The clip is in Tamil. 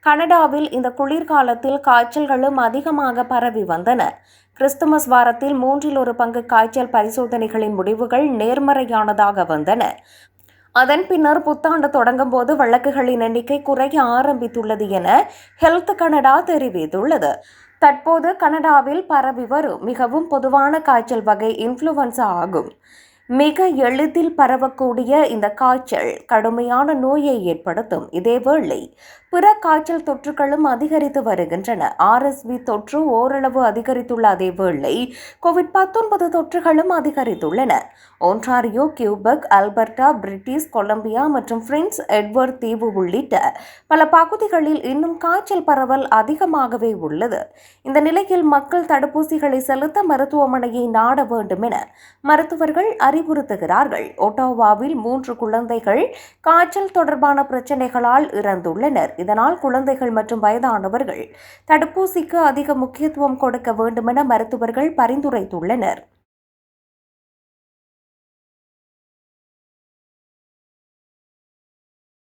கனடாவில் இந்த குளிர்காலத்தில் காய்ச்சல்களும் அதிகமாக பரவி வந்தன. கிறிஸ்துமஸ் வாரத்தில் 1/3 காய்ச்சல் பரிசோதனைகளின் முடிவுகள் நேர்மறையானதாக வந்தன. அதன் பின்னர் புத்தாண்டு தொடங்கும் போது வழக்குகளின் எண்ணிக்கை குறைய ஆரம்பித்துள்ளது என ஹெல்த் கனடா தெரிவித்துள்ளது. தற்போது கனடாவில் பரவி வரும் மிகவும் பொதுவான காய்ச்சல் வகை இன்ஃப்ளூவன்சா ஆகும். மிக எளிதில் பரவக்கூடிய இந்த காய்ச்சல் கடுமையான நோயை ஏற்படுத்தும். இதேவேளை பிற காய்ச்சல் தொற்றுகளும் அதிகரித்து வருகின்றன. RSV தொற்று ஓரளவு அதிகரித்துள்ள அதேவேளை COVID-19 தொற்றுகளும் அதிகரித்துள்ளன. Ontario, Quebec, Alberta, British Columbia மற்றும் பிரின்ஸ் எட்வர்ட் தீவு உள்ளிட்ட பல பகுதிகளில் இன்னும் காய்ச்சல் பரவல் அதிகமாகவே உள்ளது. இந்த நிலையில் மக்கள் தடுப்பூசிகளை செலுத்த மருத்துவமனையை நாட வேண்டும் என மருத்துவர்கள் அறிவுறுத்துகிறார்கள். ஒட்டாவாவில் 3 குழந்தைகள் காய்ச்சல் தொடர்பான பிரச்சினைகளால் இறந்துள்ளனர். இதனால் குழந்தைகள் மற்றும் வயதானவர்கள் தடுப்பூசிக்கு அதிக முக்கியத்துவம் கொடுக்க வேண்டும் என மருத்துவர்கள் பரிந்துரைத்துள்ளனர்.